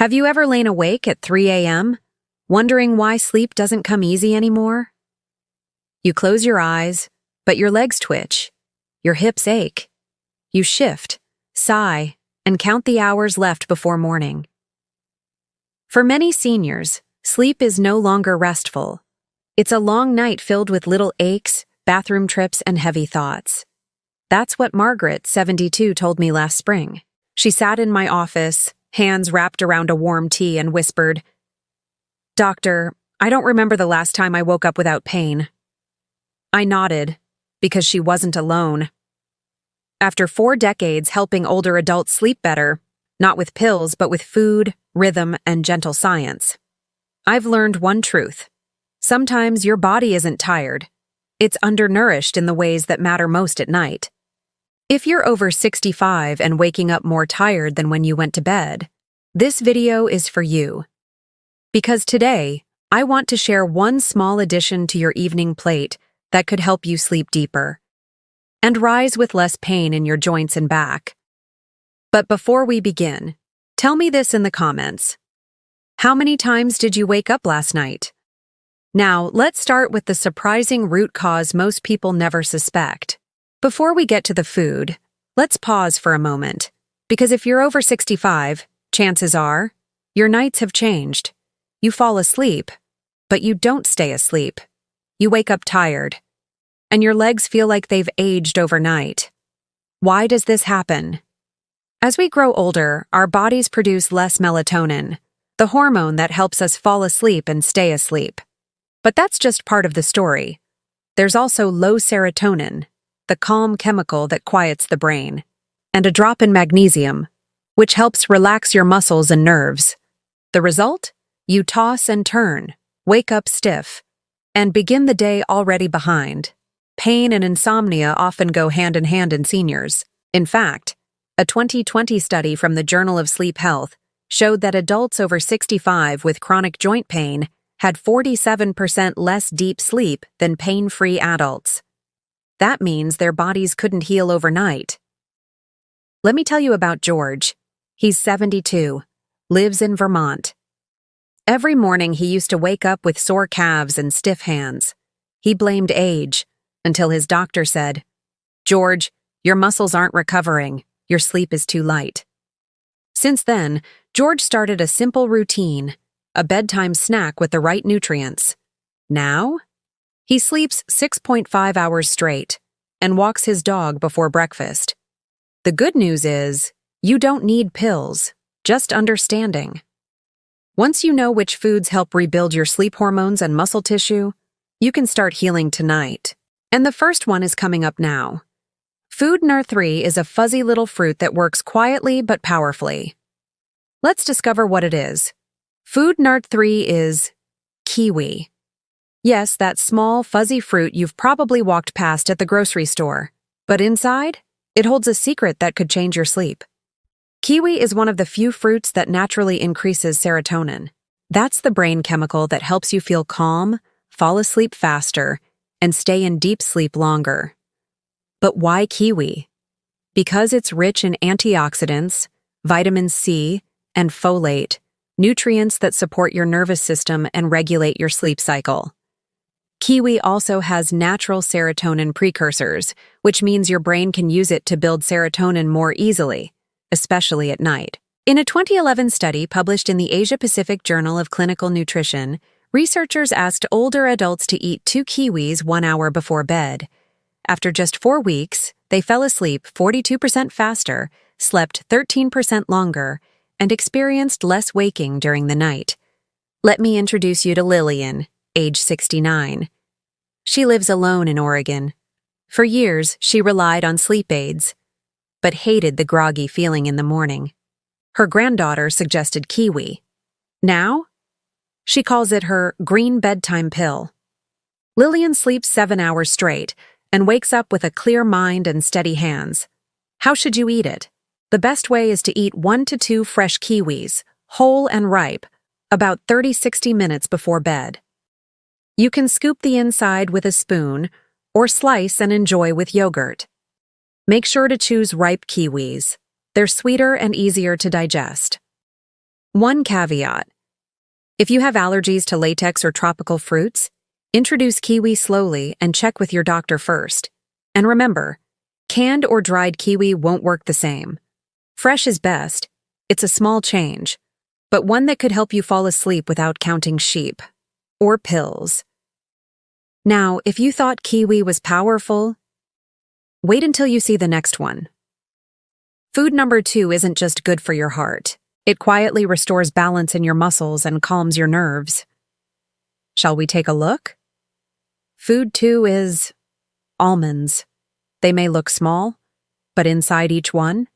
Have you ever lain awake at 3 a.m., wondering why sleep doesn't come easy anymore? You close your eyes, but your legs twitch, your hips ache. You shift, sigh, and count the hours left before morning. For many seniors, sleep is no longer restful. It's a long night filled with little aches, bathroom trips, and heavy thoughts. That's what Margaret, 72, told me last spring. She sat in my office, hands wrapped around a warm tea, and whispered, "Doctor, I don't remember the last time I woke up without pain." I nodded, because she wasn't alone. After 4 decades helping older adults sleep better, not with pills but with food, rhythm, and gentle science, I've learned one truth. Sometimes your body isn't tired. It's undernourished in the ways that matter most at night. If you're over 65 and waking up more tired than when you went to bed, this video is for you. Because today, I want to share one small addition to your evening plate that could help you sleep deeper and rise with less pain in your joints and back. But before we begin, tell me this in the comments. How many times did you wake up last night? Now, let's start with the surprising root cause most people never suspect. Before we get to the food, let's pause for a moment, because if you're over 65, chances are, your nights have changed. You fall asleep, but you don't stay asleep. You wake up tired, and your legs feel like they've aged overnight. Why does this happen? As we grow older, our bodies produce less melatonin, the hormone that helps us fall asleep and stay asleep. But that's just part of the story. There's also low serotonin, the calm chemical that quiets the brain, and a drop in magnesium, which helps relax your muscles and nerves. The result? You toss and turn, wake up stiff, and begin the day already behind. Pain and insomnia often go hand in hand in seniors. In fact, a 2020 study from the Journal of Sleep Health showed that adults over 65 with chronic joint pain had 47% less deep sleep than pain-free adults. That means their bodies couldn't heal overnight. Let me tell you about George. He's 72, lives in Vermont. Every morning he used to wake up with sore calves and stiff hands. He blamed age, until his doctor said, "George, your muscles aren't recovering. Your sleep is too light." Since then, George started a simple routine, a bedtime snack with the right nutrients. Now, he sleeps 6.5 hours straight and walks his dog before breakfast. The good news is, you don't need pills, just understanding. Once you know which foods help rebuild your sleep hormones and muscle tissue, you can start healing tonight. And the first one is coming up now. Food Nr3 is a fuzzy little fruit that works quietly but powerfully. Let's discover what it is. Food Nr3 is kiwi. Yes, that small, fuzzy fruit you've probably walked past at the grocery store. But inside, it holds a secret that could change your sleep. Kiwi is one of the few fruits that naturally increases serotonin. That's the brain chemical that helps you feel calm, fall asleep faster, and stay in deep sleep longer. But why kiwi? Because it's rich in antioxidants, vitamin C, and folate, nutrients that support your nervous system and regulate your sleep cycle. Kiwi also has natural serotonin precursors, which means your brain can use it to build serotonin more easily, especially at night. In a 2011 study published in the Asia-Pacific Journal of Clinical Nutrition, researchers asked older adults to eat 2 kiwis 1 hour before bed. After just 4 weeks, they fell asleep 42% faster, slept 13% longer, and experienced less waking during the night. Let me introduce you to Lillian, age 69. She lives alone in Oregon. For years, she relied on sleep aids, but hated the groggy feeling in the morning. Her granddaughter suggested kiwi. Now, she calls it her green bedtime pill. Lillian sleeps 7 hours straight and wakes up with a clear mind and steady hands. How should you eat it? The best way is to eat 1 to 2 fresh kiwis, whole and ripe, about 30-60 minutes before bed. You can scoop the inside with a spoon or slice and enjoy with yogurt. Make sure to choose ripe kiwis. They're sweeter and easier to digest. One caveat: if you have allergies to latex or tropical fruits, introduce kiwi slowly and check with your doctor first. And remember, canned or dried kiwi won't work the same. Fresh is best. It's a small change, but one that could help you fall asleep without counting sheep. Or pills. Now, if you thought kiwi was powerful, wait until you see the next one. Food number 2 isn't just good for your heart. It quietly restores balance in your muscles and calms your nerves. Shall we take a look? Food 2 is almonds. They may look small, but inside each one,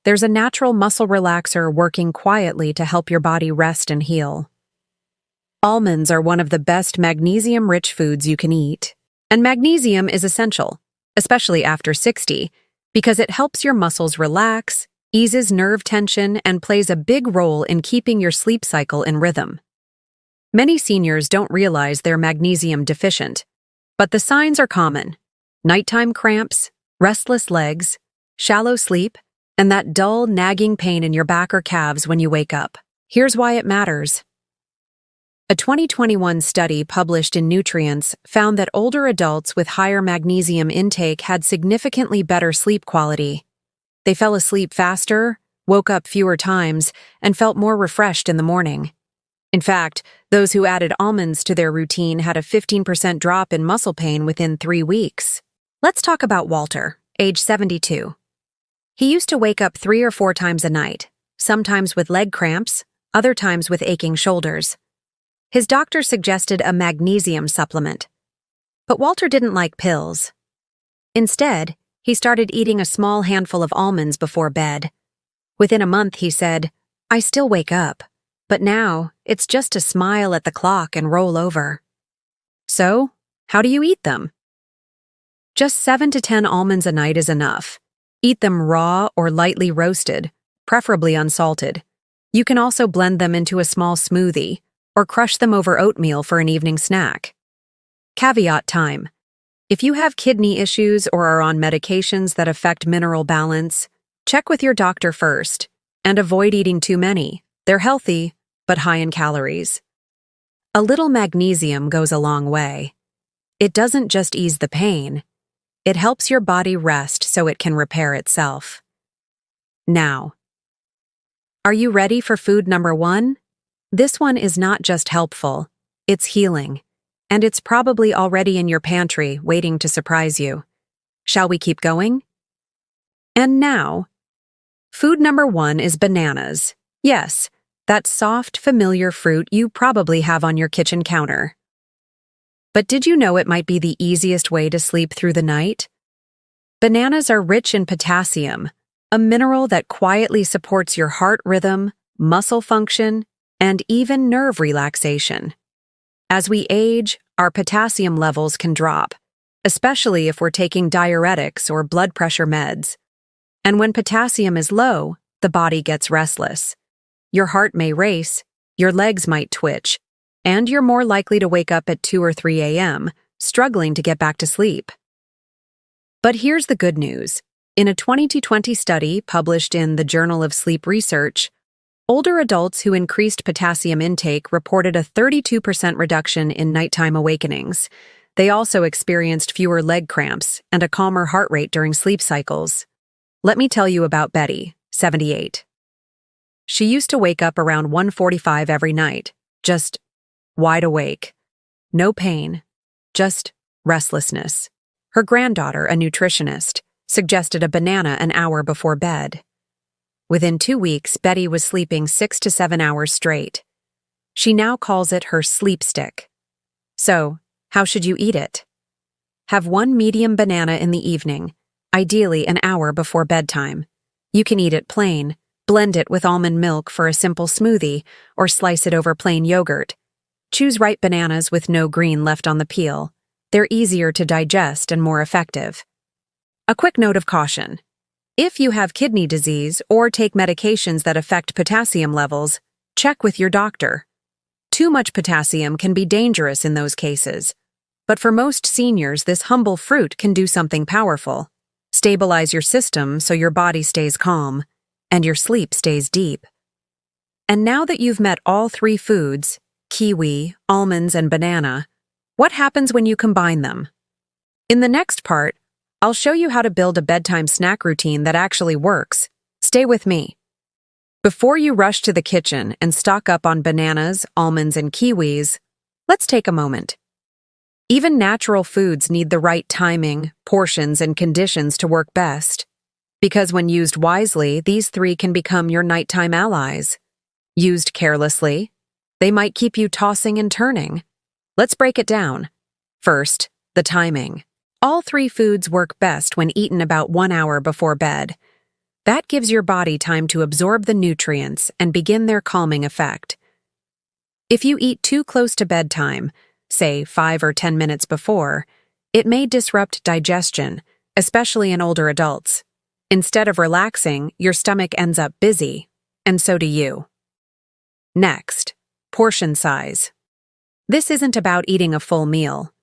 there's a natural muscle relaxer working quietly to help your body rest and heal. Almonds are one of the best magnesium-rich foods you can eat. And magnesium is essential, especially after 60, because it helps your muscles relax, eases nerve tension, and plays a big role in keeping your sleep cycle in rhythm. Many seniors don't realize they're magnesium deficient, but the signs are common: nighttime cramps, restless legs, shallow sleep, and that dull, nagging pain in your back or calves when you wake up. Here's why it matters. A 2021 study published in Nutrients found that older adults with higher magnesium intake had significantly better sleep quality. They fell asleep faster, woke up fewer times, and felt more refreshed in the morning. In fact, those who added almonds to their routine had a 15% drop in muscle pain within 3 weeks. Let's talk about Walter, age 72. He used to wake up 3 or 4 times a night, sometimes with leg cramps, other times with aching shoulders. His doctor suggested a magnesium supplement. But Walter didn't like pills. Instead, he started eating a small handful of almonds before bed. Within a month, he said, "I still wake up, but now it's just to smile at the clock and roll over." So, how do you eat them? Just 7 to 10 almonds a night is enough. Eat them raw or lightly roasted, preferably unsalted. You can also blend them into a small smoothie or crush them over oatmeal for an evening snack. Caveat time: if you have kidney issues or are on medications that affect mineral balance, check with your doctor first and avoid eating too many. They're healthy, but high in calories. A little magnesium goes a long way. It doesn't just ease the pain, it helps your body rest so it can repair itself. Now, are you ready for food number 1? This one is not just helpful, it's healing, and it's probably already in your pantry waiting to surprise you. Shall we keep going? And now, food number 1 is bananas. Yes, that soft, familiar fruit you probably have on your kitchen counter. But did you know it might be the easiest way to sleep through the night? Bananas are rich in potassium, a mineral that quietly supports your heart rhythm, muscle function, and even nerve relaxation. As we age, our potassium levels can drop, especially if we're taking diuretics or blood pressure meds. And when potassium is low, the body gets restless. Your heart may race, your legs might twitch, and you're more likely to wake up at 2 or 3 a.m., struggling to get back to sleep. But here's the good news. In a 2020 study published in the Journal of Sleep Research, older adults who increased potassium intake reported a 32% reduction in nighttime awakenings. They also experienced fewer leg cramps and a calmer heart rate during sleep cycles. Let me tell you about Betty, 78. She used to wake up around 1:45 every night, just wide awake. No pain, just restlessness. Her granddaughter, a nutritionist, suggested a banana an hour before bed. Within 2 weeks, Betty was sleeping 6 to 7 hours straight. She now calls it her sleep stick. So, how should you eat it? Have 1 medium banana in the evening, ideally an hour before bedtime. You can eat it plain, blend it with almond milk for a simple smoothie, or slice it over plain yogurt. Choose ripe bananas with no green left on the peel. They're easier to digest and more effective. A quick note of caution. If you have kidney disease or take medications that affect potassium levels, check with your doctor. Too much potassium can be dangerous in those cases. But for most seniors, this humble fruit can do something powerful. Stabilize your system so your body stays calm and your sleep stays deep. And now that you've met all three foods, kiwi, almonds, and banana, what happens when you combine them? In the next part, I'll show you how to build a bedtime snack routine that actually works. Stay with me. Before you rush to the kitchen and stock up on bananas, almonds, and kiwis, let's take a moment. Even natural foods need the right timing, portions, and conditions to work best. Because when used wisely, these three can become your nighttime allies. Used carelessly, they might keep you tossing and turning. Let's break it down. First, the timing. All three foods work best when eaten about 1 hour before bed. That gives your body time to absorb the nutrients and begin their calming effect. If you eat too close to bedtime, say 5 or 10 minutes before, it may disrupt digestion, especially in older adults. Instead of relaxing, your stomach ends up busy, and so do you. Next, portion size. This isn't about eating a full meal.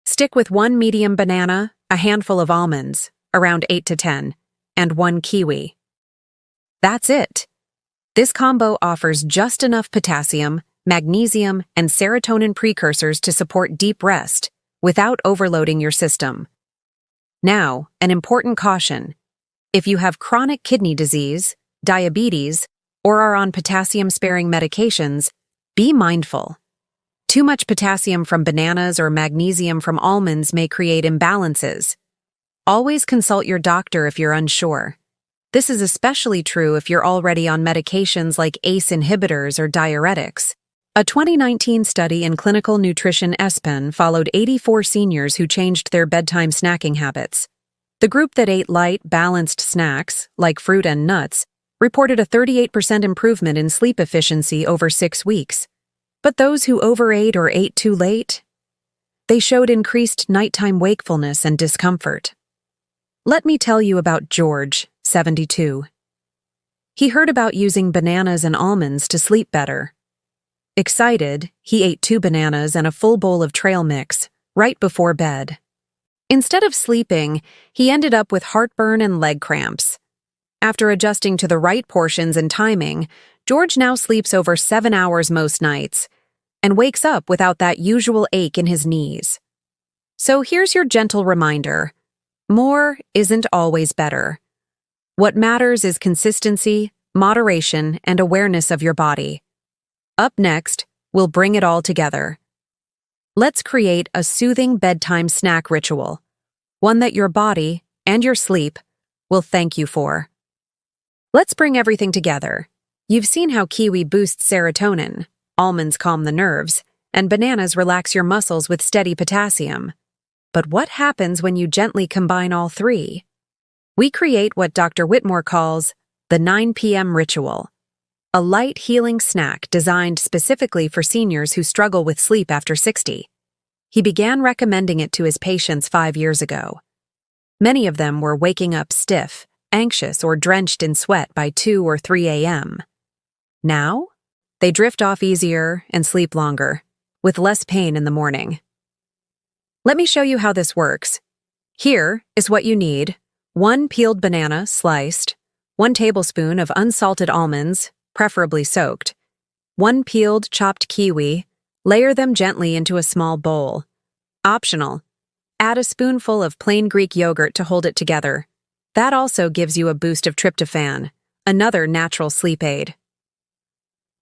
Stick with 1 medium banana, a handful of almonds, around 8 to 10, and 1 kiwi. That's it. This combo offers just enough potassium, magnesium, and serotonin precursors to support deep rest without overloading your system. Now, an important caution. If you have chronic kidney disease, diabetes, or are on potassium-sparing medications, be mindful. Too much potassium from bananas or magnesium from almonds may create imbalances. Always consult your doctor if you're unsure. This is especially true if you're already on medications like ACE inhibitors or diuretics. A 2019 study in Clinical Nutrition ESPN followed 84 seniors who changed their bedtime snacking habits. The group that ate light, balanced snacks, like fruit and nuts, reported a 38% improvement in sleep efficiency over 6 weeks. But those who overate or ate too late, they showed increased nighttime wakefulness and discomfort. Let me tell you about George, 72. He heard about using bananas and almonds to sleep better. Excited, he ate 2 bananas and a full bowl of trail mix right before bed. Instead of sleeping, he ended up with heartburn and leg cramps. After adjusting to the right portions and timing, George now sleeps over 7 hours most nights and wakes up without that usual ache in his knees. So here's your gentle reminder. More isn't always better. What matters is consistency, moderation, and awareness of your body. Up next, we'll bring it all together. Let's create a soothing bedtime snack ritual, one that your body and your sleep will thank you for. Let's bring everything together. You've seen how kiwi boosts serotonin, almonds calm the nerves, and bananas relax your muscles with steady potassium. But what happens when you gently combine all three? We create what Dr. Whitmore calls the 9 p.m. ritual, a light healing snack designed specifically for seniors who struggle with sleep after 60. He began recommending it to his patients 5 years ago. Many of them were waking up stiff, anxious, or drenched in sweat by 2 or 3 a.m. Now, they drift off easier and sleep longer, with less pain in the morning. Let me show you how this works. Here is what you need: 1 peeled banana, sliced, 1 tablespoon of unsalted almonds, preferably soaked, 1 peeled chopped kiwi. Layer them gently into a small bowl. Optional. Add a spoonful of plain Greek yogurt to hold it together. That also gives you a boost of tryptophan, another natural sleep aid.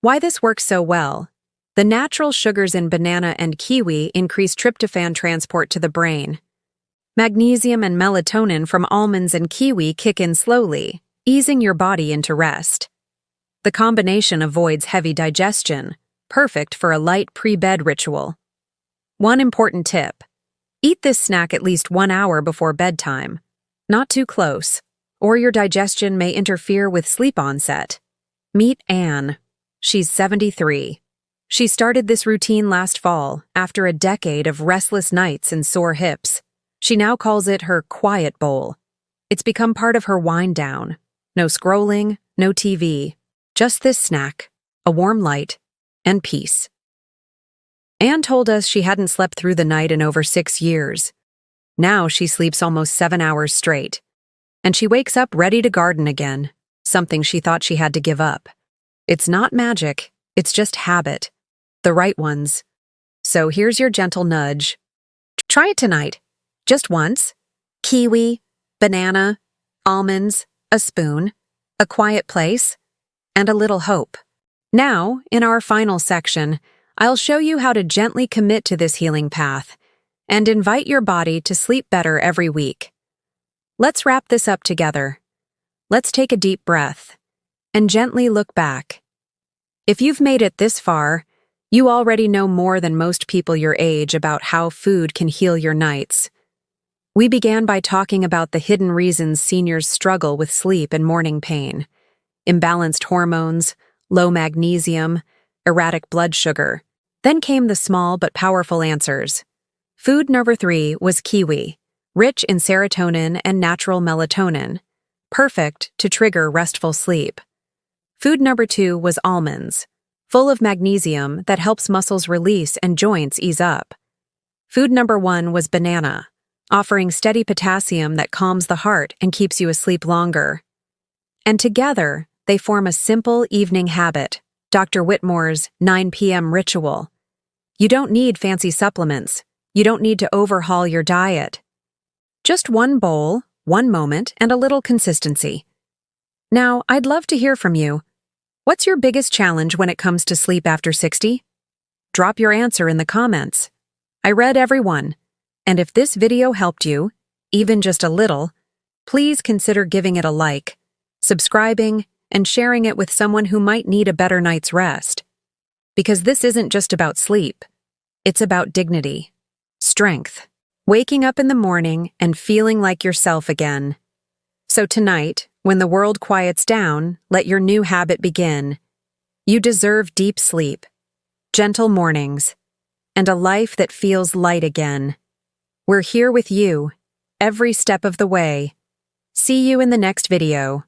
Why this works so well? The natural sugars in banana and kiwi increase tryptophan transport to the brain. Magnesium and melatonin from almonds and kiwi kick in slowly, easing your body into rest. The combination avoids heavy digestion, perfect for a light pre-bed ritual. One important tip: eat this snack at least 1 hour before bedtime. Not too close, or your digestion may interfere with sleep onset. Meet Anne. She's 73. She started this routine last fall after a decade of restless nights and sore hips. She now calls it her quiet bowl. It's become part of her wind down. No scrolling, no TV, just this snack, a warm light, and peace. Anne told us she hadn't slept through the night in over 6 years. Now she sleeps almost 7 hours straight. And she wakes up ready to garden again, something she thought she had to give up. It's not magic, it's just habit. The right ones. So here's your gentle nudge. Try it tonight. Just once. Kiwi, banana, almonds, a spoon, a quiet place, and a little hope. Now, in our final section, I'll show you how to gently commit to this healing path and invite your body to sleep better every week. Let's wrap this up together. Let's take a deep breath and gently look back. If you've made it this far, you already know more than most people your age about how food can heal your nights. We began by talking about the hidden reasons seniors struggle with sleep and morning pain: imbalanced hormones, low magnesium, erratic blood sugar. Then came the small but powerful answers. Food number 3 was kiwi, rich in serotonin and natural melatonin, perfect to trigger restful sleep. Food number 2 was almonds, full of magnesium that helps muscles release and joints ease up. Food number 1 was banana, offering steady potassium that calms the heart and keeps you asleep longer. And together, they form a simple evening habit, Dr. Whitmore's 9 p.m. ritual. You don't need fancy supplements. You don't need to overhaul your diet. Just one bowl, one moment, and a little consistency. Now, I'd love to hear from you. What's your biggest challenge when it comes to sleep after 60? Drop your answer in the comments. I read every one. And if this video helped you, even just a little, please consider giving it a like, subscribing, and sharing it with someone who might need a better night's rest. Because this isn't just about sleep. It's about dignity, strength, waking up in the morning and feeling like yourself again. So tonight, when the world quiets down, let your new habit begin. You deserve deep sleep, gentle mornings, and a life that feels light again. We're here with you, every step of the way. See you in the next video.